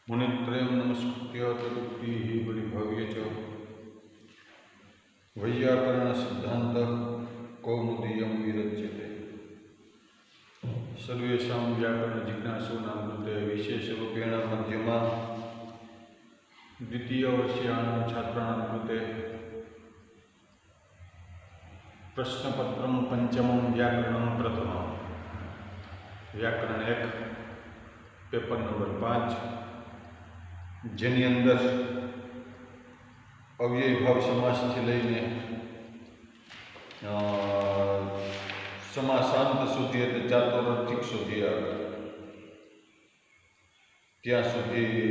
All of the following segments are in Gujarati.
मुनित्रयं नमस्कृत्य तदुक्तिः परिभव्य च वैयाकरणसिद्धान्तः कौमुदीयं विरच्यते। सर्वेषां व्याकरणजिज्ञासूनां कृते विशेषरूपेण मध्यमा द्वितीयवर्षीयाणां छात्राणां कृते प्रश्नपत्रं पंचमं व्याकरणं प्रथमं व्याकरण 1 पेपर नंबर 5 જેની અંદર અવ્યય ભાવ સમાસથી લઈને સમાસાંત સુધી એટલે ચાતુર્થિક સુધી આવે ત્યાં સુધી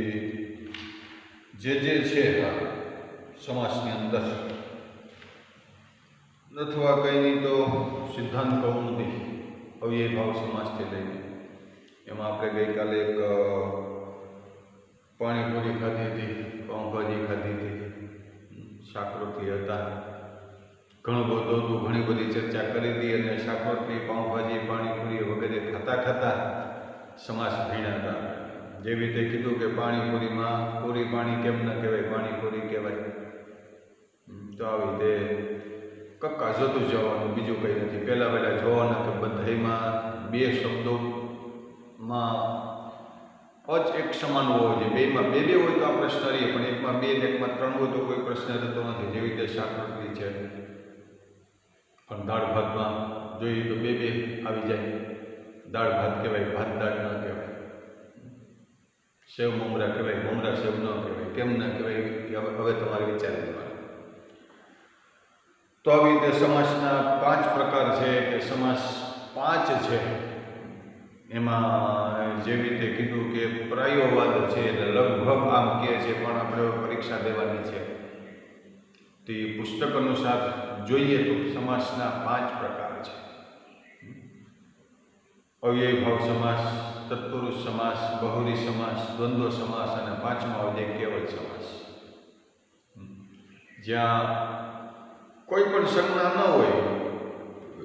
જે છે સમાસની અંદર અથવા કંઈ નહીં તો સિદ્ધાંત કૌમુદી અવ્યય ભાવ સમાસથી લઈને એમાં આપણે ગઈકાલે એક પાણીપુરી ખાધી હતી, પાઉંભાજી ખાધી હતી, શાક-રોટલી હતા, ઘણું બધું હતું, ઘણી બધી ચર્ચા કરી હતી અને શાક-રોટલી, પાઉંભાજી, પાણીપુરી વગેરે ખાતા ખાતા સમાસ ભણ્યા હતા. જેવી રીતે કીધું કે પાણીપુરીમાં પૂરી પાણી કેમ ન કહેવાય, પાણીપુરી કહેવાય. તો આવી રીતે કક્કા જોતું જવાનું, બીજું કંઈ નથી. પહેલાં જોવાના કે બધામાં બે શબ્દોમાં એક સમાન હોવો જોઈએ. બેમાં બે હોય તો આ પ્રશ્ન રહીએ, પણ એકમાં બે ને એકમાં ત્રણ હોય તો કોઈ પ્રશ્ન રહેતો નથી. જેવી રીતે શાક રોટલી છે, પણ દાળ ભાતમાં જોઈએ તો બે આવી જાય. દાળ ભાત કહેવાય, ભાત દાળ ન કહેવાય. સેવ મમરા કહેવાય, મમરા સેવ ન કહેવાય. કેમ ન કહેવાય હવે તમારે વિચારી લેવાનું. તો આવી રીતે સમાસના 5 પ્રકાર છે કે સમાસ 5 છે. એમાં જેવી રીતે કીધું કે પ્રાયોવાદ છે એટલે લગભગ આમ કહે છે, પણ આપણે પરીક્ષા દેવાની છે. તે પુસ્તક અનુસાર જોઈએ તો સમાસના 5 પ્રકાર છે. અવ્યય ભાવ સમાસ, તત્પુરુષ સમાસ, બહુરી સમાસ, દ્વંદ્વ સમાસ અને 5મો આવજે કેવલ સમાસ. જ્યાં કોઈ પણ સંજ્ઞા ન હોય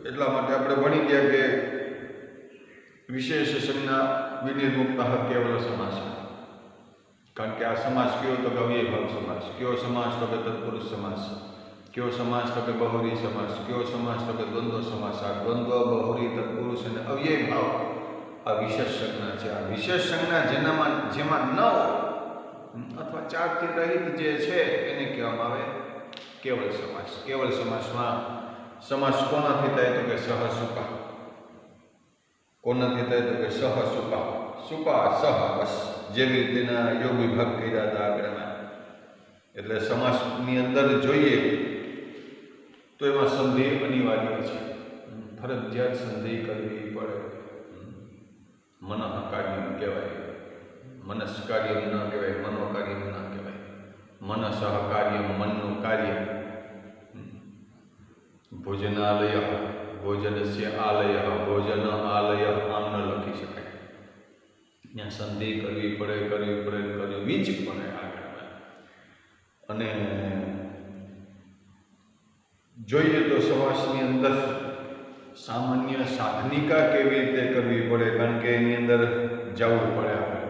એટલા માટે આપણે ભણી ગયા કે વિશેષ સંજ્ઞા વિનિર્મુક્ત કેવલ સમાસ. કારણ કે આ સમાસ કયો તો કે અવ્યય ભાવ સમાસ, કયો સમાસ તો કે તત્પુરુષ સમાસ, કયો સમાસ તો કે બહુરી સમાસ, કયો સમાસ તો કે દ્વંદ્વ સમાસ. આ દ્વંદ્વ, બહુરી, તત્પુરુષ અને અવ્યય ભાવ આ વિશેષ સંજ્ઞા છે. આ વિશેષ સંજ્ઞા જેમાં ન હોય અથવા 4થી રહિત જે છે એને કહેવામાં આવે કેવલ સમાસ. કેવલ સમાસમાં સમાસ કોનાથી થાય તો કે સહ સુપા. કોનાથી થાય તો કે સહ સુપા, સુપા સહ, બસ જેવી રીતેના યોગ વિભાગ કર્યા હતા આગળમાં. એટલે સમાસની અંદર જોઈએ તો એમાં સંધિ અનિવાર્ય છે, ફરજિયાત સંધિ કરવી પડે. મનઃ કાર્યમ કહેવાય, મનસ કાર્યમ ન કહેવાય, મનો કાર્યમ ન કહેવાય. મનસઃ કાર્યમ, મનનું કાર્ય. ભોજનાલય, ભોજનસ્ય આલય, ભોજન આલય આમ ન લખી શકાય. ત્યાં સંધિ કરવી પડે જ પડે આગળ. અને જોઈએ તો સમાસની અંદર સામાન્ય સાધનિકા કેવી રીતે કરવી પડે, કારણ કે એની અંદર જવું પડે આગળ.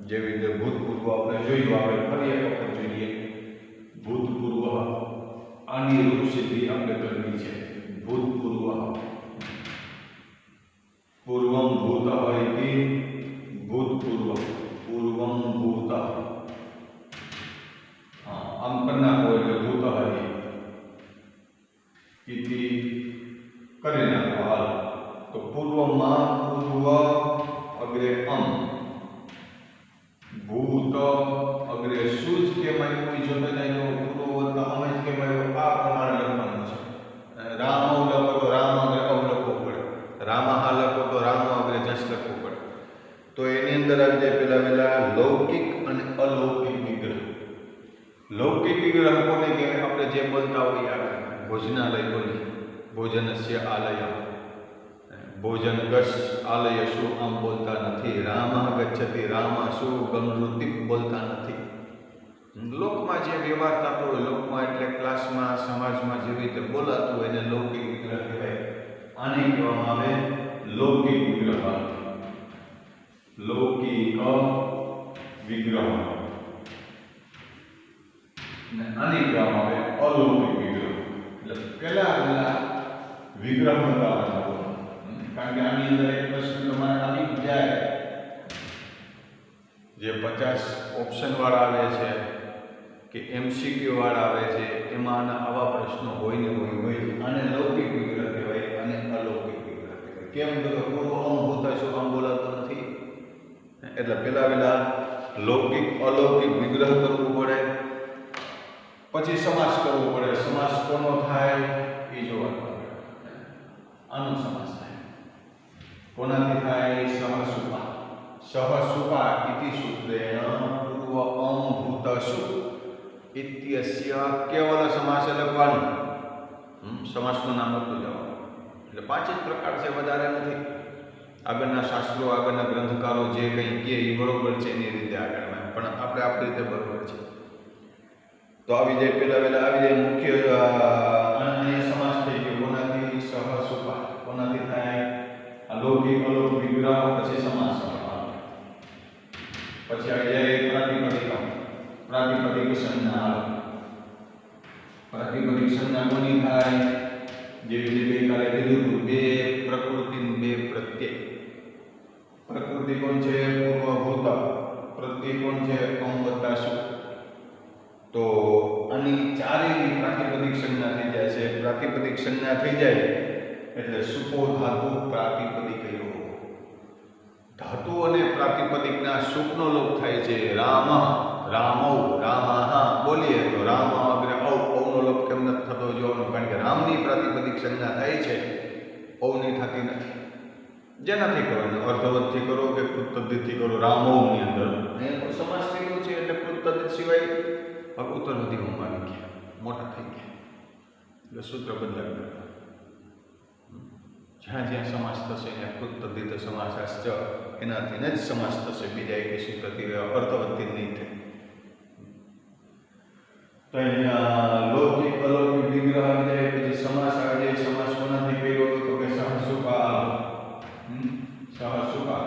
જેવી રીતે ભૂતપૂર્વ આપણે જોયું, આપણે ફરી એક વખત જોઈએ. ભૂતપૂર્વ આની રૂપ સિદ્ધિ આપણે કરવી છે. ભૂતપૂર્વ, પૂર્વમ ભૂત ઇતિ ભૂતપૂર્વ, પૂર્વમ ભૂત. આમ કરી નાખો એટલે ભૂત ઇતિ કરી નાખો. હાલ તો પૂર્વમાં પૂર્વ અગ્રે ભૂત અગ્રે શું જ કેમ આવ્યું જોતા જાય તો પૂર્વ અમે જ કેમ આવ્યું આ પ્રમાણે લખવાનું છે. રામ લખો તો રામ અગ્રે લખવું પડે, રામા લખો તો રામ અગ્રે જસ લખવું પડે. તો એની અંદર આવી જાય પહેલા લૌકિક અને અલૌકિક વિગ્રહ. લૌકિક વિગ્રહ કોને કહેવાય? આપણે જે બોલતા હોઈએ આગળ ભોજનાલય બોલીએ, ભોજનસ્ય આલય, ભોજન ગસ આલય શું આમ બોલતા નથી. રામ ગચ્છતિ, રામ શું ગમૃતિ બોલતા નથી. લોકમાં જે વ્યવહાર થતો હોય, લોકમાં એટલે ક્લાસમાં, સમાજમાં જેવી રીતે બોલાતું હોય એને લૌકિક વિગ્રહ કહેવાય. આને કહેવામાં આવે લૌકિક વિગ્રહ. લૌકિક વિગ્રહ અને આને કહેવામાં આવે અલૌકિક વિગ્રહ. એટલે પહેલા વિગ્રહ બતાવવાનો, કારણ કે આની અંદર એક પ્રશ્ન તમારે આવી જાય જે 50 ઓપ્શન વાળા આવે છે કે MCQ વાળા આવે છે, એમાં આવા પ્રશ્નો હોય ને હોય. આને લૌકિક વિગ્રહ કહેવાય અને અલૌકિક વિગ્રહ કહેવાય. કેમ તો પૂર્વ અમભૂત શું આમ બોલાતો નથી, એટલે પેલા લૌકિક અલૌકિક વિગ્રહ કરવું પડે, પછી સમાસ કરવો પડે. સમાસ કોનો થાય એ જોવાનું. આનો સમાસ થાય કોનાથી થાય? સહસુપા. સહસુપા ઇતિ સૂત્રેણ પૂર્વ અમભૂતસુ ઇત્યસ્ય કેવલ સમાસ લખવાનું. સમાસનું નામ લખતું જવાનું. એટલે 5 જ પ્રકાર છે, વધારે નથી. આગળના શાસ્ત્રો, આગળના ગ્રંથકારો જે કંઈ કહે એ બરોબર છે એની રીતે આગળ, પણ આપણે આપણી રીતે બરોબર છે. તો આવી જાય પહેલા આવી જાય મુખ્ય અનન્ય સમાસ થઈ ગયો. કોનાથી? સહસુપા. કોનાથી થાય? અલૌકિક અલૌકિક વિગ્રહ, પછી સમાસ. પછી આવી જાય પ્રાતિપદિક. પ્રાતિપદિક સંજ્ઞા. પ્રાતિપદિક સંજ્ઞા કોની થાય? જેવી રીતે ગઈકાલે કીધું હતું, બે પ્રકૃતિ બે પ્રત્યય. પ્રકૃતિ કોણ છે? પૂર્વભૂત. પ્રત્યય કોણ છે? અમ વત્તા સુ. તો આની ચારેયની પ્રાતિપદિક સંજ્ઞા થઈ જાય છે. પ્રાતિપદિક સંજ્ઞા થઈ જાય એટલે સુપો ધાતુ પ્રાતિપદિકયો. ધાતુ અને પ્રાતિપદિકના સુપનો લોપ થાય છે. રામ, રામૌ, રામાહ બોલીએ તો રામ અગ્ર ઔ. ઔનો લોપ કેમ નથી થતો જોવાનું, કારણ કે રામની પ્રાતિપદિક સંજ્ઞા થાય છે, ઔની થતી નથી. જેનાથી કરવાનું, અર્થવતથી કરો કે કૃતદ્ધિતથી કરો. રામૌની અંદર સમાસ કર્યો છે એટલે કૃતદ્ધિત સિવાય ઉત્તર નદીમાં આવી ગયા, મોટા થઈ ગયા, એટલે સૂત્ર બદલાવી નાખ્યા. જ્યાં જ્યાં સમાસ થશે ત્યાં કૃતદ્ધિત સમાસાશ્ચ એનાથી જ સમાસ થશે, બીજા એક સૂત્રથી અર્થવતથી નહીં થાય. તો અહીંયા લૌકિક અલૌકિક વિગ્રહ આવી જાય, પછી સમાસ આવી જાય. સમાસ કોનાથી કર્યો તો કે સહસુપા. સહસુપા.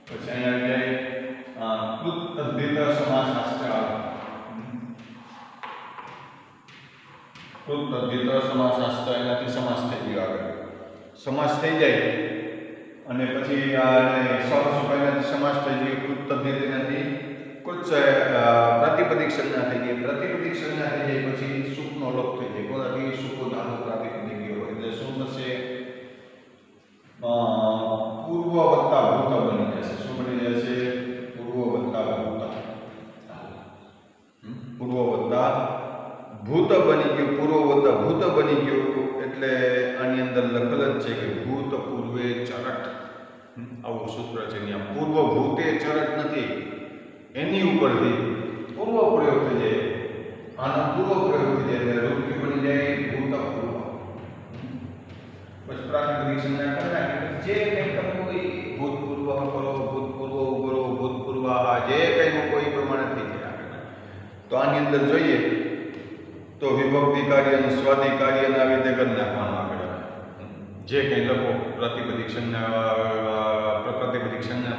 પછી અહીંયા આવી જાય કૃતદ્ધિત સમાસાશ્ચ. કૃતદ્ધિત સમાસાશ્ચ એનાથી સમાસ થઈ ગયો. આગળ સમાસ થઈ જાય અને પછી સહસુપાથી સમાસ થઈ ગયો. કૃતદ્ધિત એનાથી પ્રાતિપદિક સંજ્ઞા થઈ ગઈ. પ્રાતિપદિક સંજ્ઞા થઈ જાય પછી સુપનો લોપ થઈ જાય. કોનાથી? સુપો ધાતુ પ્રાતિપદિક ગયો. એટલે શું થશે? પૂર્વ વત્તા ભૂત બની જશે. શું બની જશે? પૂર્વ વત્તા ભૂત. પૂર્વ વત્તા ભૂત બની ગયું. પૂર્વ વત્તા ભૂત બની ગયું એટલે આની અંદર લખેલ જ છે કે ભૂત પૂર્વે ચરટ. આવું સૂત્ર છે. ત્યાં પૂર્વ ભૂતે ચરટ નથી, એની ઉપરથી પૂર્વ પ્રયોગ થઈ જાય. આનો પૂર્વ પ્રયોગ થઈ જાય એટલે રૂપ બની જાય ભૂતપૂર્વ. પછી પ્રાતિપદિક સંજ્ઞા કરતા જે કંઈ તમે કોઈ ભૂતપૂર્વ કરો, ભૂતપૂર્વ કરો, ભૂતપૂર્વ જે કંઈ મૂકો એ પ્રમાણે થઈ જાય. તો આની અંદર જોઈએ તો વિભક્તિ કાર્ય અને સ્વાદિ કાર્યને આવી રીતે કરી નાખવાનું. આગળ જે કંઈ લખો પ્રાતિપદિક સંજ્ઞા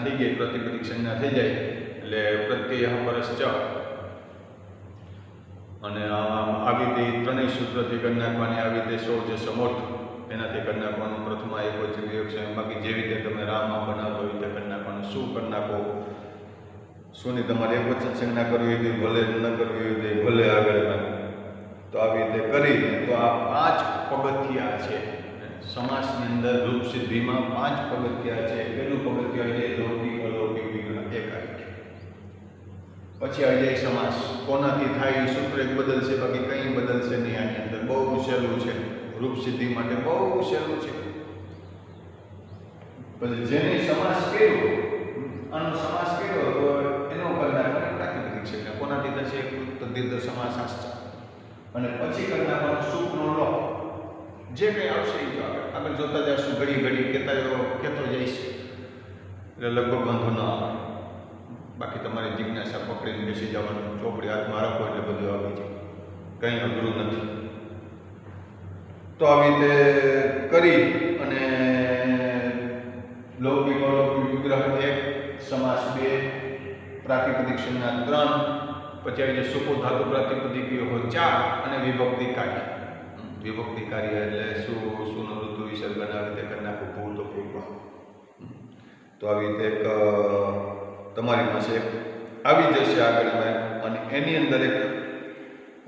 થઈ ગઈ. પ્રાતિપદિક સંજ્ઞા થઈ જાય એટલે પ્રત્યય પરશ્ચ અને આવી રીતે ત્રણેય સૂત્રથી કરી નાખવાની. આવી રીતે સૌ જે સમોટ એનાથી કરી નાખવાનું. પ્રથમા એક વચન વિયોગ છે. બાકી જે રીતે તમે રામમાં બનાવતો એ રીતે કરી નાખવાનું. શું કરી નાખો? શુંની તમારે એક વચન સંજ્ઞા કરવી હતી, ભલે ન કરવી હતી, ભલે આગળ. તો આવી રીતે કરી તો આ 5 પગથિયા છે. સમાસની અંદર રૂપ સિદ્ધિમાં 5 પગથિયા છે. પહેલું પગથિયું છે લૌકિક અલૌકિક વિગ્રહ. એક આવી ગયું. પછી આવી જાય સમાસ. કોનાથી થાય એ સૂત્ર એક બદલશે, બાકી કંઈ બદલશે નહીં. આની અંદર બહુ સહેલું છે. રૂપ સિદ્ધિ માટે બહુ સહેલું છે. પછી જેને સમાસ કર્યો, આનો સમાસ કર્યો તો એનો કરનાર પ્રાતિપદિક છે. કોનાથી થશે? કૃતદ્ધિત સમાસાશ્ચ. અને પછી કરનાર સુપનો લોપ. જે કંઈ આવશે એ આગળ જોતા જશું. ઘડી ઘડી કહેતો જઈશ એટલે લગભગ વાંધો ન આવે. બાકી તમારે જિજ્ઞાસા પકડીને બેસી જવાનું. ચોપડી હાથમાં રાખો એટલે બધું આવી જાય. કંઈ અઘરું નથી. તો આવી રીતે કરી અને લૌકિક અલૌકિક વિગ્રહ 1, સમાસ 2, પ્રાતિપદિક સંજ્ઞા 3, પછી આવી જાય સુપો ધાતુ પ્રાતિપદિકીય હોય 4 અને વિભક્તિ કાર્ય. વિભક્તિ કાર્ય એટલે સુનો ઋતુ વિસર્ગન આવી રીતે કરી નાખું ભૂત પૂર્વ. તો આવી રીતે એક તમારી પાસે આવી જશે આગળમાં, અને એની અંદર એક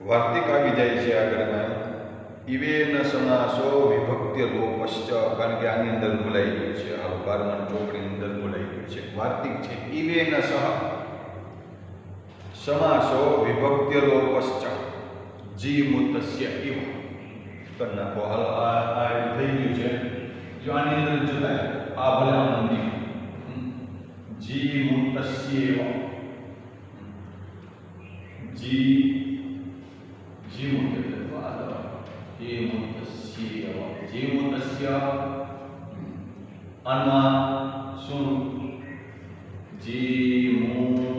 વાર્તિક આવી જાય છે આગળમાં. ઇવેન સમાસો વિભક્ત્ય લોપશ્ચ, કારણ કે આની અંદર બોલાઈ ગયું છે, આ 12મા ચોપડીની અંદર બોલાઈ ગયું છે. વાર્તિક છે ઇવેન સહ સમાસો વિભક્ત્ય લોપશ્ચ જીમુતસ્ય ઇવ. કરી નાખો. હાલો આ થઈ ગયું છે. જો આની અંદર જોતા આ ભલે આનંદી જીમુતસ્ય ઇવ જીમુતસ્ય આમાં શું જીમુતસ્ય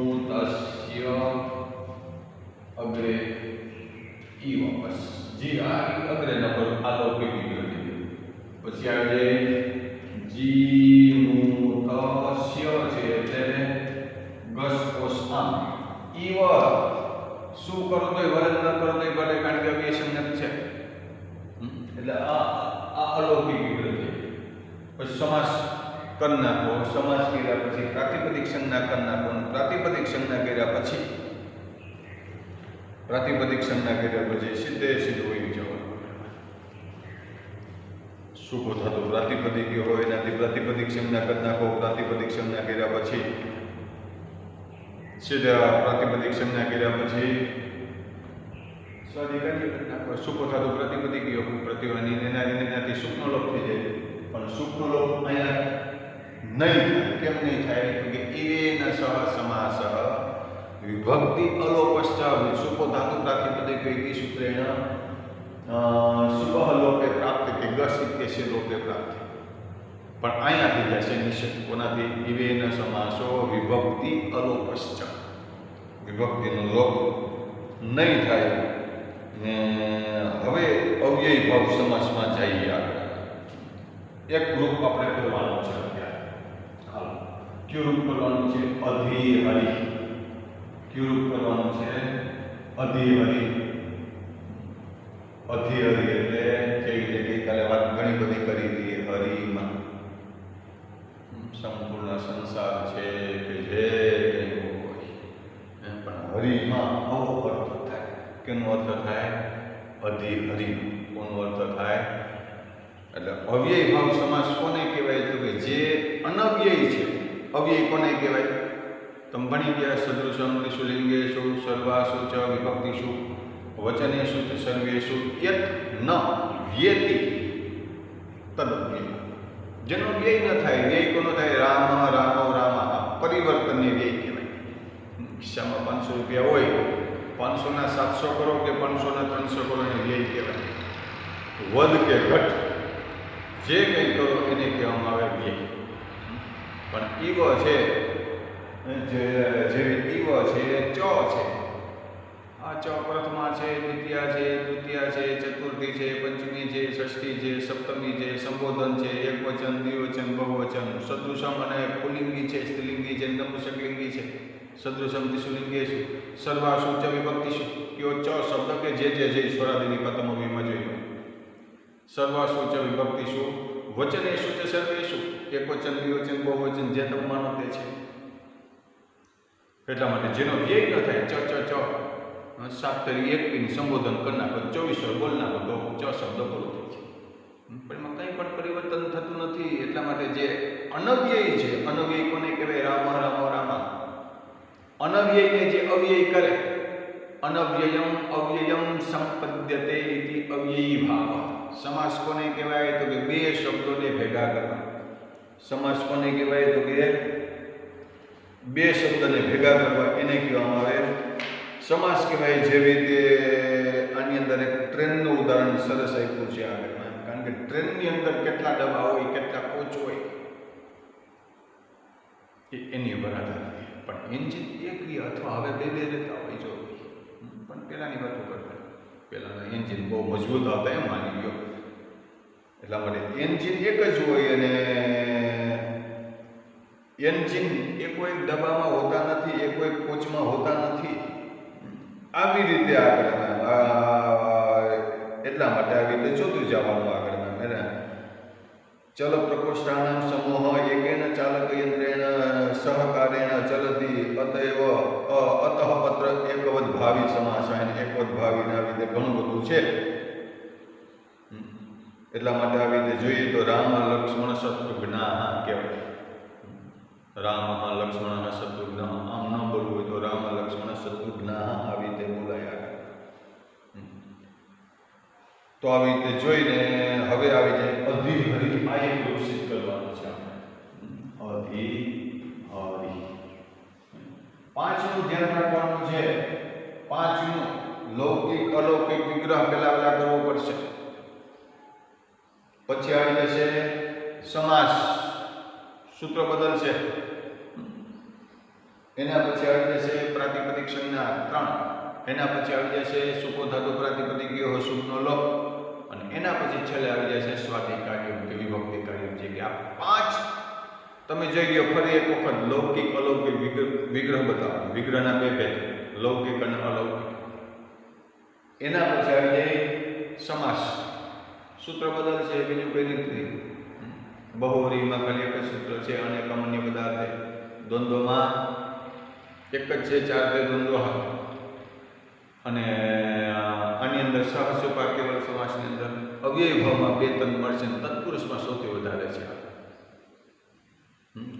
અગ્રે ઈ વાપસ જી આ અગ્રે નંબર આલો પીપી ગયો. પછી આવે જીમુતસ્ય છે એટલે ગસ કોસ આમ ઈવ શું કરો તોય વરદ ન કરો તોય ભલે, કારણ કે અવ્યય સંજ્ઞક છે એટલે આ અલૌકિક વિગ્રહ છે. પછી સમાસ કરી નાખો. સમાસ કર્યા પછી પ્રાતિપદિક સંજ્ઞા કરી નાખો. પ્રાતિપદિક સંજ્ઞા કર્યા પછી સીધે સીધું વહી જવાનું. સુકો થતો પ્રાતિપદિકીય હોય એનાથી પ્રાતિપદિક સંજ્ઞા કરી નાખો. પ્રાતિપદિક સંજ્ઞા કર્યા પછી સીધા પ્રાતિપદિક સંજ્ઞા કર્યા પછી સુકો થતો પ્રાતિપદિકીય પ્રતિવાની એનાથી સુખનો લોપ થઈ જાય. પણ સુખનો લોપ અહીંયા નહીં થાય. કેમ નહીં થાય? તો કે ઇવેન સહ સમાસ વિભક્તિ અલોપશ્ચ સુકો ધાતુ પ્રાતિપદિકીય ઇતિ સૂત્રેણ સુપઃ લોપે પ્રાપ્ત કે ગસ ઇત્યસ્ય લોપે પ્રાપ્ત. પણ અહીંયાથી જશે નિષેધ. કોનાથી? ઇવેન સમાસો વિભક્તિ અલોપશ્ચ. વિભક્તિનો લોપ નહીં થાય. ને હવે અવ્યય ભાવ સમાસમાં જઈએ આગળ. એક ગ્રુપ આપણે કરવાનું છે અત્યારે. હાલો, કયું રૂપ કરવાનું છે? અધિહરિ. કયું રૂપ કરવાનું છે? અધિહરિ. અધિહરિ એટલે કેવી રીતે? ગઈકાલે વાત ઘણી બધી કરી હતી. હરિમાં સંપૂર્ણ સંસાર છે કે જે કંઈ હોય, પણ હરિમાં આવો અર્થ થાય. કેનો અર્થ થાય? અધિહરિ. કોનો અર્થ થાય? એટલે અવ્યય ભાવ સમાસ કોને કહેવાય? તો કે જે અનવ્યય છે. અવ્યય કોને કહેવાય? તમે ભણી ગયા. સદૃશમ ત્રિશુલિંગેષુ સર્વાસુ ચ વિભક્તિષુ વચનેષુ ચ સર્વેષુ યત ન વ્યેતિ તદવ્યય. જેનો વ્યય ન થાય. વ્યય કોનો થાય? રામ રામો રામ. પરિવર્તનને વ્યય કહેવાય. ખિસ્સામાં 500 રૂપિયા હોય, 500ના 700 કરો કે 500ના 300 કરો એને વ્યય કહેવાય. વધ કે ઘટ જે કંઈ કરો એને કહેવામાં આવે વ્યય. પણ ઈવ છે, જેવી ઈવ છે, ચ છે. આ ચ પ્રથમા છે, દ્વિતીયા છે, તૃતીયા છે, ચતુર્થી છે, પંચમી છે, ષષ્ઠી છે, સપ્તમી છે, સંબોધન છે, એકવચન, દ્વિવચન, બહુવચન, સદૃશમ અને પુલ્લિંગી છે, સ્ત્રીલિંગી છે, નપુંસકલિંગી છે. સદૃશમ ત્રિશુલિંગેષુ સર્વાસુ ચ વિભક્તિષુ. કયો ચ શબ્દ કે જે ઈશ્વરાદિની પ્રથમોવીમાં જોયું. સર્વાસુ ચ વિભક્તિષુ વચનેષુ ચ સર્વેષુ. એકવચન, દ્વિવચન, બહુવચન જે તમે માનો તે છે. એટલા માટે જેનો વ્યય ન થાય. ચ 7 તરી 1 પીની સંબોધન કરી નાખો, 24 વાર બોલ નાખો તો ચ શબ્દ પૂરો થઈ છે. પણ એમાં કંઈ પણ પરિવર્તન થતું નથી. એટલા માટે જે અનવ્યય છે, અનવ્યય કોને કહેવાય? રામ રામો રામ. અનવ્યયને જે અવ્યય કરે, અવ્યયમ સંપદ્યતે ઇતિ અવ્યયી ભાવ. સમાસ કોને કહેવાય? તો કે બે શબ્દોને ભેગા કરવા. સમાસ કોને કહેવાય? તો કે બે શબ્દને ભેગા કરવા એને કહેવામાં આવે સમાસ કહેવાય. જેવી રીતે આની અંદર એક ટ્રેનનું ઉદાહરણ સરસ આપ્યું છે આગળ. કારણ કે ટ્રેનની અંદર કેટલા ડબ્બા હોય, કેટલા કોચ હોય એની ઉપર આધાર. પણ એન્જિન એક અથવા હવે બે રહેતા હોય જો. પણ પહેલાંની વાતો કરતા, પહેલાંના એન્જિન બહુ મજબૂત હતા એમ માની ગયો. એટલા માટે એન્જિન એક જ હોય અને એન્જિન એ કોઈ ડબ્બામાં હોતા નથી, એ કોઈ કોચમાં હોતા નથી. આવી રીતે આગળ એટલા માટે આવી રીતે જોતું જવાનું આગળ. ચલ પ્રકોષ્ઠાનામ સમૂહ એકેન ચાલક યંત્રેણ સહકારેણ ચલતી અતએવ અતઃ પત્ર એકવદ ભાવી સમાસ. અને એકવદ ભાવીને આવી રીતે ઘણું બધું છે. એટલા માટે આવી રીતે જોઈએ તો રામ લક્ષ્મણ શત્રુઘ્ના કહેવાય. રામ લક્ષ્મણ શત્રુઘ્ન આમ ન બોલવું હોય તો રામ લક્ષ્મણ શત્રુઘ્ના આવી રીતે બોલાય. તો આવી રીતે જોઈને હવે આવી જાય અધિહરી. આ એક ઘોષિત કરવાનું છે આપણે. અધિહરી. પાંચનું ધ્યાન રાખવાનું છે. પાંચનું લૌકિક અલૌકિક વિગ્રહ પેલા કરવો પડશે. પછી આવી જશે સમાસ, સૂત્ર બદલશે. એના પછી આવી જશે પ્રાતિપદિક સંજ્ઞા 3. એના પછી આવી જશે સુકો ધાતુ પ્રાતિપદિકીય શુભનો લોપ. અને એના પછી છેલ્લે આવી જશે સ્વાધિ કાર્ય કે વિભક્તિ કાર્ય. જે કે આ પાંચ તમે જોઈ લો. ફરી એક વખત લૌકિક અલૌકિક વિગ્રહ બતાવો. વિગ્રહના બે ભેદ, લૌકિક અને અલૌકિક. એના પછી આવી જાય સમાસ, સૂત્ર બદલશે, બીજું કઈ નથી. બહુવરીમાં ખાલી એક જ સૂત્ર છે. અને કમન્ય પદાર્થે દ્વંદ્વમાં એક જ છે, 4 તે દ્વંદ્વ. અને આની અંદર સહસુપા કેવળ સમાસની અંદર અવ્યય ભાવમાં 2 તન મળશે. તત્પુરુષમાં સૌથી વધારે છે.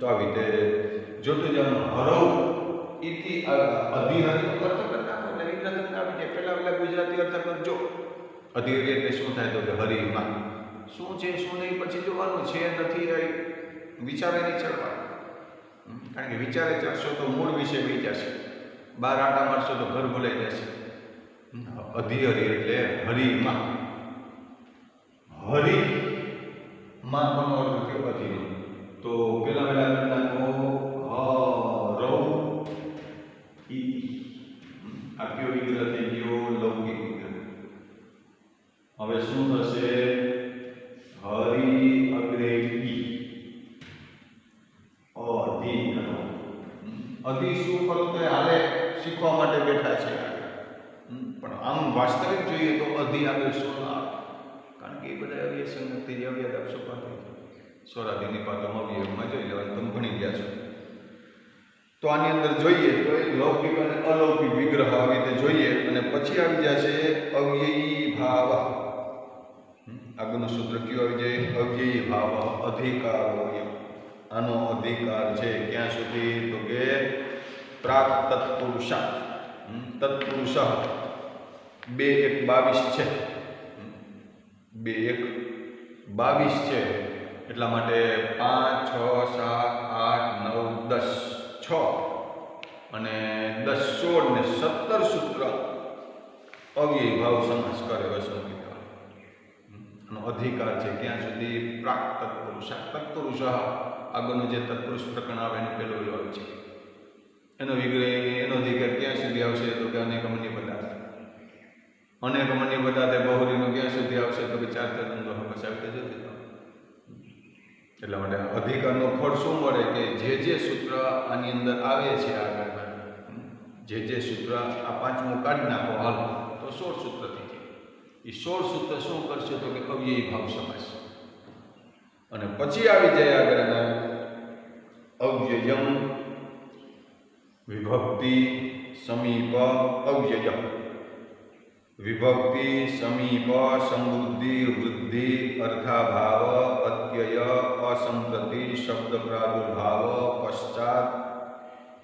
તો આવી રીતે જોતું જવાનું. હરવ ઇતિ અધિહરી અર્થ કરતા એટલે વિગ્રહ આવી જાય. પહેલા ગુજરાતી અર્થ કરજો. અધિહરી એટલે શું થાય તો કે હરિમાં શું છે શું નહીં પછી જોવાનું છે. નથી વિચારે નહીં ચડવાનું. કારણ કે વિચારે ચડશો તો મૂળ વિશે વહી જશે. બાર આટા મારશો તો ઘર ભૂલાઈ જશે. અધિહરી એટલે હરિમાં. હરિમાં કોનો અર્થ થયો? અધિહરી. તો પેલા નાખો હરવ ઇતિ. આ કયો વિગ્રહ થઈ ગયો? લૌકિક વિગ્રહ. હવે શું થશે? હરિ અગ્રે ઈ અધિ. અધિ શું કરો તો હાલે શીખવા માટે બેઠા છે. પણ આમ વાસ્તવિક જોઈએ તો અધિ આગળ શું ના આવે. કારણ કે એ બધા અવ્યય સંગતિ અવ્યય આપશો પાત્ર સ્વરાધિની પાત્રમાં અવ્યયમાં જોઈ લેવાનું. તમે ભણી ગયા છો. તો આની અંદર જોઈએ તો એક લૌકિક અને અલૌકિક વિગ્રહ આવી રીતે જોઈએ. અને પછી આવી જશે અવ્યયી ભાવ. આગળનું સૂત્ર કયું આવી જાય? અવ્યયી ભાવ અધિકાર હોય. આનો અધિકાર છે ક્યાં સુધી? તો કે પ્રાક તત્પુરુષ. તત્પુરુષ 2 1 22 છે. 2 1 22 છે. એટલા માટે 5 6 7 8 9 10 6 અને 10 16 ને 17 સૂત્ર અવ્યય ભાવ સમાસ કરે. વસંતી નો અધિકાર છે ક્યાં સુધી? પ્રાક તત્પુરુષ. તત્પુરુષ આગળનું જે તત્પુરુષ પ્રકરણ આવે એનું પેલું આવે છે. એનો વિગ્રહ એનો અધિકાર ક્યાં સુધી આવશે? તો કે અનેકમન્ય પદાર્થ. અનેકમન્ય પદાર્થે બહુરીનો ક્યાં સુધી આવશે? તો કે 4 તત્વ આવી જશે. એટલા માટે અધિકારનો ફળ શું મળે? કે જે સૂત્ર આની અંદર આવે છે આગળ, જે સૂત્ર આ 5મું કાઢી નાખો હાલ તો 16 સૂત્ર થઈ જાય. એ 16 સૂત્ર શું કરશે? તો કે અવ્યયી ભાવ સમાસ. અને પછી આવી જાય આગળ અવ્યયમ વિભક્તિ સમીપ અવ્યય. વિભક્તિ સમીપ સમૃદ્ધિ વૃદ્ધિ અર્થાભાવ અત્યય અસંપ્રતિ શબ્દ પ્રાદુર્ભાવ પશ્ચાત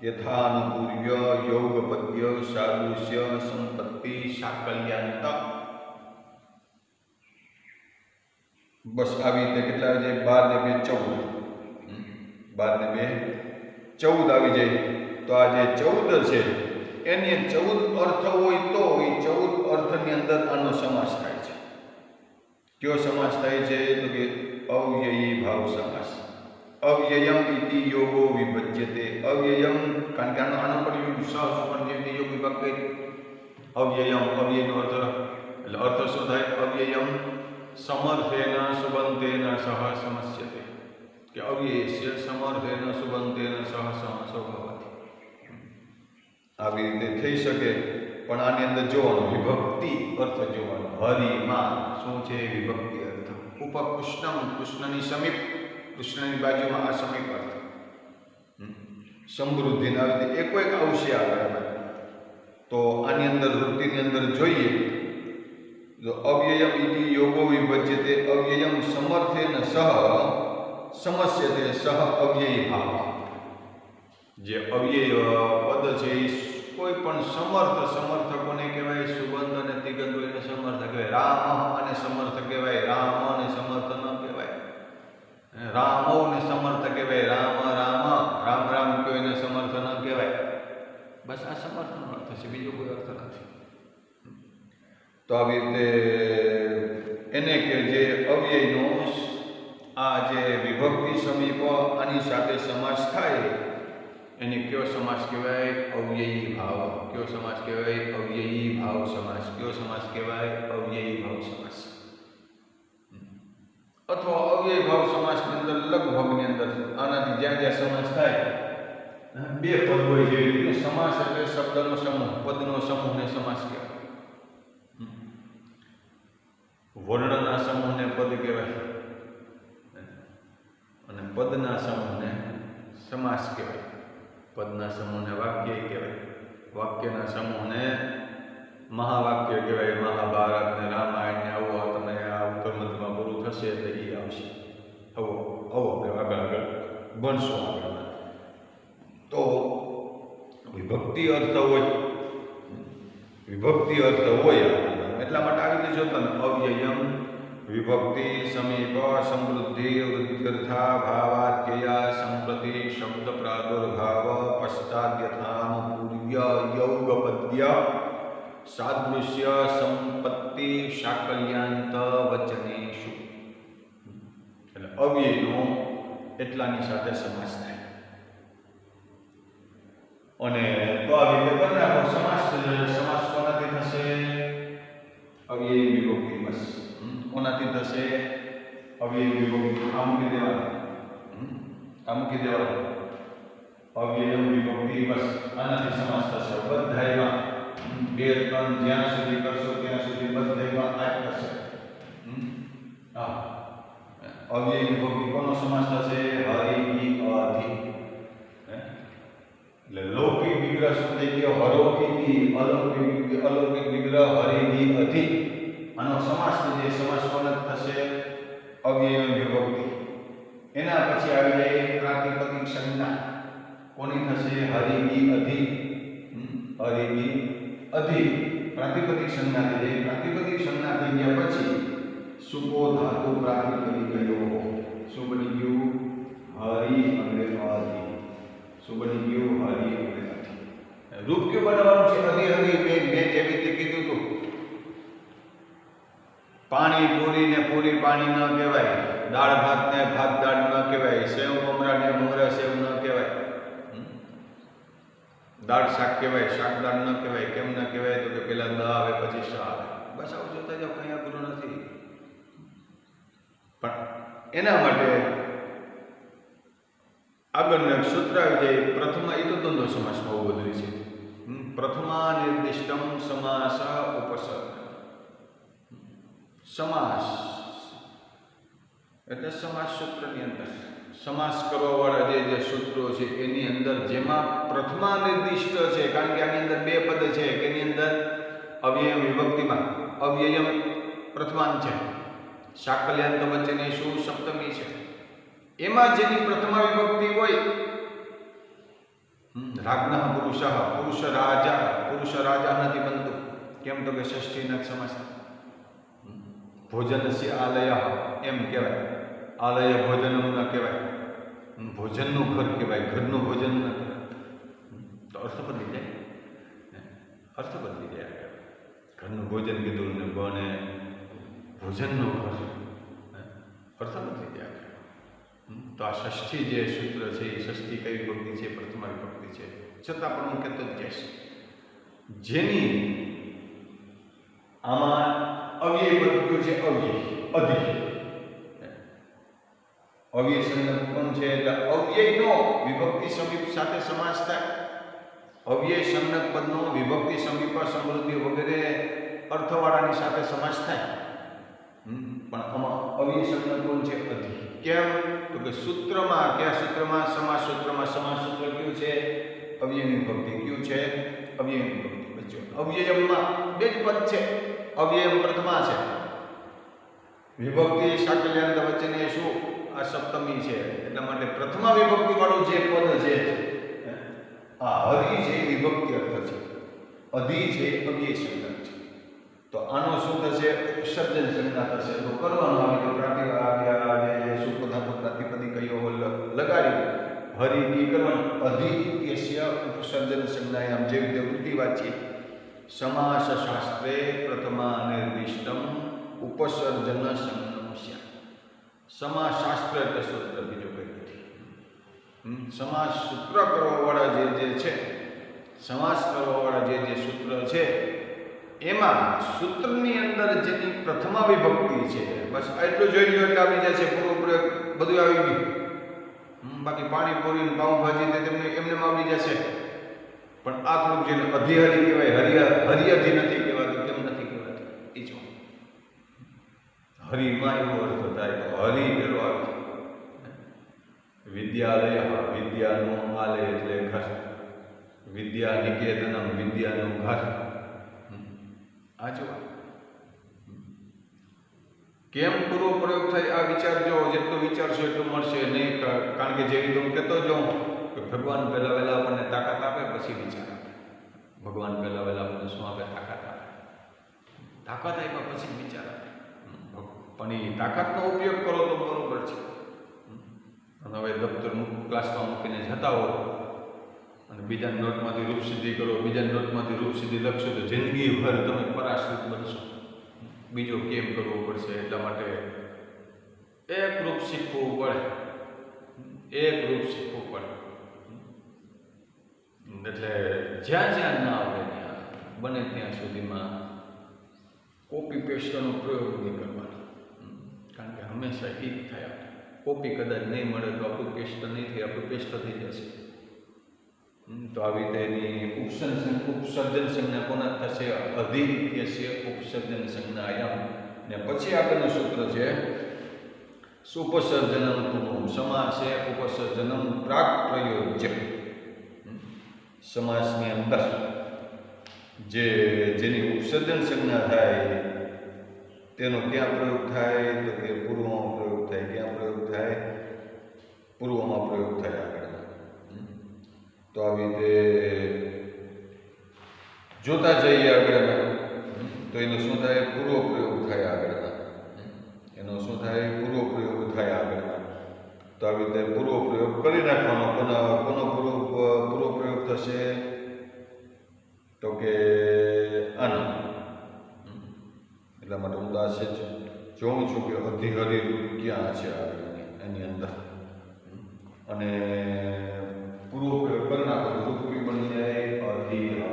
યથાનુકૂલ્ય યોગપદ્ય સાદૃશ્ય સંપત્તિ સાકલ્યાંત. બસ આવી રીતે કેટલા આવી જાય? 12 ને 2 14. 12 ને 2 14 આવી જાય. તો આ જે 14 છે એની 14 અર્થ હોય તો એ 14 અર્થની અંદર આનો સમાસ થાય છે. કયો સમાસ થાય છે? તો કે અવ્યયી ભાવ સમાસ. અવ્યયમ ઇતિ યોગો વિભજ્યતે. અવ્યયમ કારણ કે આનો પ્રયોગ સહસુપરજીવી યોગ વિભાગ કહે. અવ્યયમ અવ્યયનો અર્થ એટલે અર્થ શું થાય? અવ્યયમ સમર્થેન સુબંધેન સહ સમસ્યતે. કે અવ્યયસ્ય સમર્થેન સુબંધેન સહ સમાસો ભવતિ. આવી રીતે થઈ શકે, પણ આની અંદર જોવાનો વિભક્તિ અર્થ જોવાનો. હરિમાં શું છે? વિભક્તિ અર્થ. ઉપકૃષ્ણમ, કૃષ્ણની સમીપ, કૃષ્ણની બાજુમાં આ સમીપ અર્થ. સમૃદ્ધિના આવી રીતે એકો એક આવશે આગળ. તો આની અંદર વૃત્તિની અંદર જોઈએ તો અવ્યયમ ઇતિ યોગો વિભજ્યતે અવ્યયમ સમર્થેન સહ સમસ્યતે સહ અવ્યયી ભાવ. જે અવ્યય પદ છે એ કોઈ પણ સમર્થ કોને કહેવાય? સુબંધ અને તિગંધ એને સમર્થ કહેવાય. રામ અને સમર્થ કહેવાય, રામ અને સમર્થ ન કહેવાય. રામો ને સમર્થ કહેવાય, રામ રામ રામ રામ કયો એને સમર્થ ન કહેવાય. બસ આ સમર્થનો અર્થ છે, બીજો કોઈ અર્થ નથી. તો આવી રીતે એને કે જે અવ્યયનો આ જે વિભક્તિ સમીપ આની સાથે સમાસ થાય એને કયો સમાસ કહેવાય? અવ્યયી ભાવ. કયો સમાસ કહેવાય? અવ્યયી ભાવ સમાસ. કયો સમાસ કહેવાય? અવ્યયી ભાવ સમાસ. અથવા અવ્યયી ભાવ સમાસની અંદર લગભગની અંદર આનાથી જ્યાં જ્યાં સમાસ થાય બે પદ હોય જેવી રીતે સમાસ એટલે શબ્દનો સમૂહ, પદનો સમૂહને સમાસ કહેવાય. વર્ણના સમૂહને પદ કહેવાય અને પદના સમૂહને સમાસ કહેવાય. પદના સમૂહને વાક્ય કહેવાય, વાક્યના સમૂહને મહાવાક્ય કહેવાય. મહાભારત ને રામાયણ ને આવું તમે આ ઉત્તર મધ્યમાં પૂરું થશે એટલે એ આવશે. આવો આપણે આગળ ભણશું આગળ. તો વિભક્તિ અર્થ હોય, વિભક્તિ અર્થ હોય એટલા માટે આવી રીતે જોતા ને અવ્યયમ વિભક્તિ સમીપ સમૃદ્ધિ વૃદ્ધ્યર્થા ભાવાત્યયા સંપ્રતિ શબ્દ પ્રાદુર્ભાવ પશ્ચાદ્યથાનુપૂર્ય યૌગપદ્ય સાદૃશ્ય સંપત્તિ શાકલ્યાંત વચનેષુ. એટલે અવ્યયનો એટલાની સાથે સમાસ થાય. અને તો આવી રીતે બંને સમાસ કોનાથી થશે? અવ્યયી વિભક્તિ. બસ કોનાથી થશે? અવ્યયી વિભક્તિ. આ મૂકી દેવાનું. અવ્યયમ વિભક્તિ. બસ આનાથી સમાસ થશે. બધાયમાં 2 3 જ્યાં સુધી કરશો ત્યાં સુધી બધાયમાં આ જ થશે. અવ્યયી વિભક્તિ કોનો સમાસ થશે? હરિ અધિ. એટલે લૌકિક વિગ્રહ શું થઈ ગયો? હરોકી. અલૌકિક વિગ્રહ હરિ અધિ. આનો સમાસ જે સમાસ કોનો થશે? અવ્યય વિભક્તિ. એના પછી આવી જાય પ્રાતિપદિક સંજ્ઞા. કોની થશે? હરિ અધિ. હરિ અધિ પ્રાતિપદિક સંજ્ઞા થઈ જાય. પ્રાતિપદિક સંજ્ઞા થઈ ગયા પછી સુકો ધાતુ પ્રાતિપદિક કયો? શું બની ગયું? હરિ અને અધિ. શું બની ગયું? હરિ અને અધિ. રૂપ કયું બનાવવાનું છે? હરિ મેં જેવી રીતે કીધું હતું. પાણી પૂરી ને પૂરી પાણી ન કહેવાય. દાળ ભાત ને ભાત દાળ ન કહેવાય. સેવ મમરા ને મમરા સેવ ન કહેવાય. દાળ શાક કહેવાય, શાક દાળ ન કહેવાય. કેમ ન કહેવાય? તો કે પેલા દ આવે પછી શ આવે. બસ આવું જોતા જાવ, કઈ અઘરું નથી. પણ એના માટે આગળનું એક સૂત્ર આવી જાય. પ્રથમા એ તો દ્વંદ્વ સમાસમાં બહુ બધું છે. પ્રથમા નિર્દિષ્ટમ સમાસ ઉપસર્ગ. સમાસ એટલે સમાસ સૂત્રની અંદર સમાસ કરવા વાળા જે સૂત્રો છે એની અંદર જેમાં પ્રથમા નિર્દિષ્ટ છે, કારણ કે આની અંદર 2 પદ છે કે એની અંદર અવ્યયમ વિભક્તિમાં અવ્યયમ પ્રથમાંત છે, શાકલ્યાંત વચ્ચેની શું સપ્તમી છે. એમાં જેની પ્રથમા વિભક્તિ હોય, રાજ્ઞઃ પુરુષ પુરુષ રાજા નથી બનતું. કેમ? તો કે ષષ્ઠીના સમાસ. ભોજનસ્ય આલય એમ કહેવાય. આલય ભોજનમ ન કહેવાય. ભોજનનું ઘર કહેવાય, ઘરનું ભોજન ન કહેવાય. તો અર્થ બદલી જાય. ઘરનું ભોજન કીધું ને બને ભોજનનું ઘર, અર્થ બદલી જાય. તો આ ષષ્ઠી જે સૂત્ર છે એ ષષ્ઠી કઈ વિભક્તિ છે? પ્રથમા વિભક્તિ છે. છતાં પણ હું કહેતો જ જઈશ, જેની આમાં અવ્યય બન્યું છે. અવ્યય અધિ અવ્યય સંજ્ઞક કોણ છે એટલે અવ્યયનો વિભક્તિ સમીપ સાથે સમાસ થાય. અવ્યય સંજ્ઞક પદનો વિભક્તિ સમીપ સમૃદ્ધિ વગેરે અર્થવાળાની સાથે સમાસ થાય. પણ આમાં અવ્યય સંજ્ઞક કોણ છે અધિ. કેમ તો કે સૂત્રમાં કયા સૂત્રમાં સમાસ સૂત્રમાં સમાસ સૂત્ર કયું છે અવ્યયની વિભક્તિ કયું છે અવ્યયની વિભક્તિ. બચ્ચો અવ્યયમાં બે જ પદ છે. અવ્યયમ પ્રથમા છે વિભક્તિ સાકલ્યાંત વચ્ચેની શું આ સપ્તમી છે એટલા માટે પ્રથમા વિભક્તિ વાળું જે પદ છે આ હરિ છે વિભક્તિ અર્થ છે. અધિ છે અવ્યય સંજ્ઞક છે. તો આનો શું થશે ઉપસર્જન સંજ્ઞા થશે. તો કરવાનું આવે તો પ્રાતિપદિક સુપધાતુ પ્રાતિપદિકયો લગાડી હરિ કી કરવાનું અધિ ઇત્યસ્ય ઉપસર્જન સંજ્ઞાયામ જેવી રીતે વૃત્તિ વાંચીએ સમાસ શાસ્ત્રે પ્રથમા નિર્દિષ્ટમ ઉપસર્જન સંજ્ઞા. સમાસ શાસ્ત્ર એટલે સૂત્ર બીજું કંઈ નથી. સમાસ સૂત્ર કરવાવાળા જે છે સમાસ કરવાવાળા જે સૂત્ર છે એમાં સૂત્રની અંદર જેની પ્રથમા વિભક્તિ છે બસ એટલું જોઈ લો એટલે આવી જાય છે. પૂરો પ્રયોગ બધું આવી ગયું. બાકી પાણીપુરી પાઉંભાજી ને તેમને એમને આવી જશે. પણ આ થોડુંક જેને અધિહરી કહેવાય હરિયધિ નથી કહેવાતું. કેમ નથી કહેવાતું એ જો હરિમાં એવો અર્થ થાય તો હરિ પેલો આવે છે. વિદ્યાલય વિદ્યાનું આલય એટલે ઘર. વિદ્યા નિકેતનમ વિદ્યાનું ઘર. આ જો કેમ પૂરો પ્રયોગ થાય આ વિચારજો. જેટલું વિચારશો એટલું મળશે નહીં. કારણ કે જેવી હું કહેતો જાઉં કે ભગવાન પહેલા વહેલા આપણને તાકાત આપે પછી વિચાર આપે. ભગવાન પહેલા વહેલા આપણને શું આપે તાકાત આપે. તાકાત આપ્યા પછી વિચાર આપે. પણ એ તાકાતનો ઉપયોગ કરો તો બરોબર છે. અને હવે દફતર ક્લાસમાં મૂકીને જતા હો અને બીજા નોટમાંથી રૂપસિદ્ધિ કરો બીજા નોટમાંથી રૂપસિદ્ધિ લખશો તો જિંદગીભર તમે પરાશ્રિત બનશો. બીજો કેમ કરવો પડશે. એટલા માટે એક રૂપ શીખવું પડે. એક રૂપ શીખવું પડે. એટલે જ્યાં જ્યાં ના આવે ત્યાં બને ત્યાં સુધીમાં કોપી પેસ્ટનો પ્રયોગ નહીં કરવાનો. કારણ કે હંમેશા હિત થાય. કોપી કદાચ નહીં મળે તો આપણું પેસ્ટ નહીં થાય. આપણું પેસ્ટ થઈ જશે. તો આવી રીતે એની ઉપસર્જન સંજ્ઞા કોના થશે અધિ ઇત્યસ્ય ઉપસર્જન સંજ્ઞાયામ. ને પછી આગળનું સૂત્ર છે સુપસર્જનમ પૂર્વમ. સમાસે ઉપસર્જનમ પ્રાક પ્રયોજ્ય. સમાસની અંદર જેની ઉપસર્જન સંજ્ઞા થાય તેનો ક્યાં પ્રયોગ થાય તો કે પૂર્વમાં પ્રયોગ થાય. ક્યાં પ્રયોગ થાય પૂર્વમાં પ્રયોગ થાય આગળ. તો આવી રીતે જોતા જઈએ આગળના તો એનો શું થાય પૂર્વ પ્રયોગ થાય આગળના. એનો શું થાય પૂર્વ પ્રયોગ થાય આગળના. તો આવી રીતે પૂર્વ પ્રયોગ કરી નાખવાનો. કોનો પૂર્વ પ્રયોગ થશે તો કે આનો. એટલા માટે હું દાસે જ જોઉં છું કે અધિહરી ક્યાં છે આગળની એની અંદર. અને પૂર્વ પ્રયોગ કરી નાખો તો રૂપી બની જાય અધિહરી.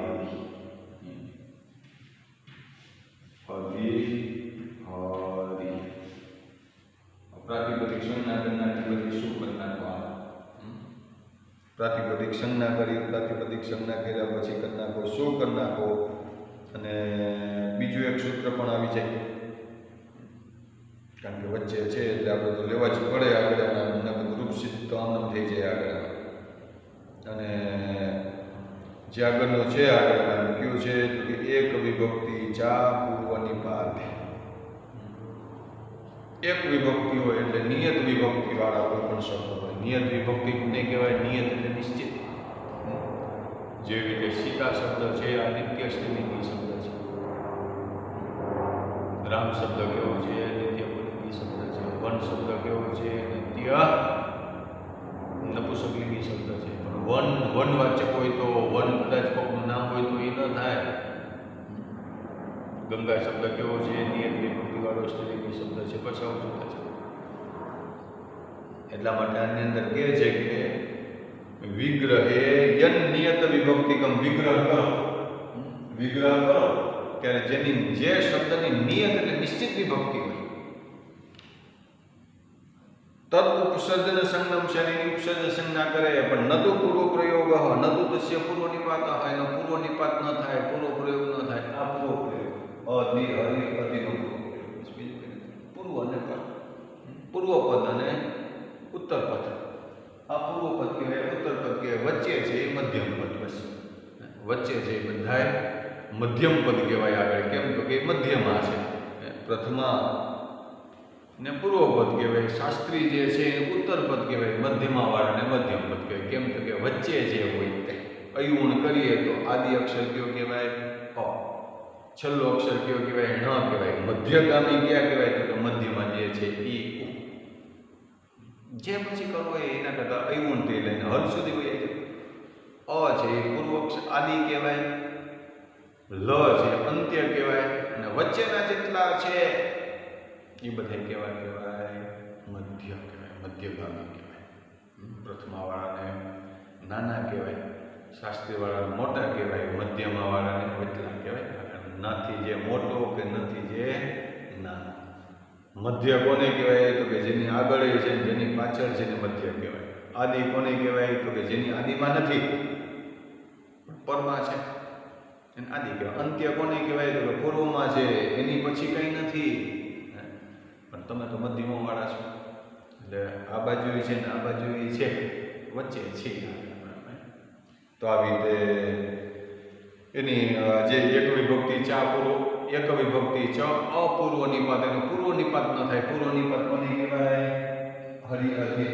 પ્રાતિપદિક સંજ્ઞા કરી નાખી બધી શું કરી નાખવાનું. પ્રાતિપદિક સંજ્ઞા કરી પ્રાતિપદિક સંજ્ઞા કર્યા પછી કરી નાખો શું કરી નાખો. અને બીજું એક સૂત્ર પણ આવી જાય. કારણ કે વચ્ચે છે એટલે આપણે તો લેવા જ પડે આગળ. એમને બધું રૂપસિદ્ધ તો આનંદ થઈ જાય આગળ. અને જે આગળનો છે આગળ કયું છે તો કે એક વિભક્તિ ચા પૂર્વની પાદે. એક વિભક્તિ હોય એટલે નિયત વિભક્તિ વાળા કોઈ પણ શબ્દ હોય. નિયત વિભક્તિ ને કહેવાય નિયત એટલે નિશ્ચિત. જેવી રીતે સીતા શબ્દ છે આ નિત્ય સ્ત્રીલિંગી શબ્દ છે. રામ શબ્દ કેવો છે નિત્ય પુલ્લિંગી શબ્દ છે. વન શબ્દ કેવો છે નિત્ય નપુંસકલિંગી શબ્દ છે. પણ વનવાચક હોય તો વન કદાચ કોકનું નામ હોય તો એ ન થાય. ગંગા શબ્દ કેવો છે નિયત વિભક્તિ વાળો સ્ત્રીલિંગી શબ્દ છે. પછી આવું જુદા છે. એટલા માટે આની અંદર કહે છે કે વિગ્રહે યન નિયત વિભક્તિકમ. વિગ્રહ કરો ત્યારે જેની જે શબ્દની નિયત એટલે નિશ્ચિત વિભક્તિ હોય તદ ઉપસર્જન સંજ્ઞમ છે અને એની ઉપસર્જન સંજ્ઞા કરે પણ ન તો પૂર્વ પ્રયોગ ન તો તસ્ય પૂર્વ નિપાત હોય ન પૂર્વ નિપાત ન થાય પૂર્વ પ્રયોગ ન થાય આ પૂર્વ પ્રયોગ અધિ હરિ અધિનો પૂર્વ અને પદ પૂર્વ પદ અને ઉત્તર પદ આ પૂર્વ પદ કહેવાય ઉત્તર પદ કહેવાય વચ્ચે છે એ મધ્યમ પદ બસ વચ્ચે છે એ બધાય મધ્યમ પદ કહેવાય આગળ કેમ તો કે મધ્યમાં છે પ્રથમા ને પૂર્વ પદ કહેવાય શાસ્ત્રી જે છે એને ઉત્તર પદ કહેવાય મધ્યમાં વાળાને મધ્યમ પદ કહેવાય કેમ તો કે વચ્ચે જે હોય તે અયુણ કરીએ તો આદિ અક્ષર કયો કહેવાય અ છેલ્લો અક્ષર કયો કહેવાય ન કહેવાય મધ્યગામી ક્યાં કહેવાય તો કે મધ્યમાં જે છે ઈ જે પછી કરવો હોય એના કરતાં અયુણથી લઈને હદ સુધી હોય અ છે એ પૂર્વ અક્ષર આદિ કહેવાય લ છે અંત્ય કહેવાય અને વચ્ચેના જેટલા છે એ બધા કેવા કહેવાય મધ્ય કહેવાય મધ્યગામી કહેવાય પ્રથમાવાળાને નાના કહેવાય શાસ્ત્રીવાળાને મોટા કહેવાય મધ્યમાવાળાને વચલા કહેવાય નાથી જે મોટો કે નથી જે નાનો મધ્ય કોને કહેવાય તો કે જેની આગળ છે જેની પાછળ છે એને મધ્ય કહેવાય આદિ કોને કહેવાય તો કે જેની આદિમાં નથી પરમાં છે એને આદિ કહેવાય અંત્ય કોને કહેવાય તો કે પૂર્વમાં છે એની પછી કંઈ નથી પણ તમે તો મધ્યમાં વાળા છો એટલે આ બાજુ છે ને આ બાજુ છે વચ્ચે છે તો આવી રીતે એની જે એક વિભક્તિ ચા પૂર્વ એક વિભક્તિ ચ અપૂર્વ નિપાત એનો પૂર્વ નિપાત ન થાય પૂર્વ નિપાત કોને કહેવાય હરિ અધિ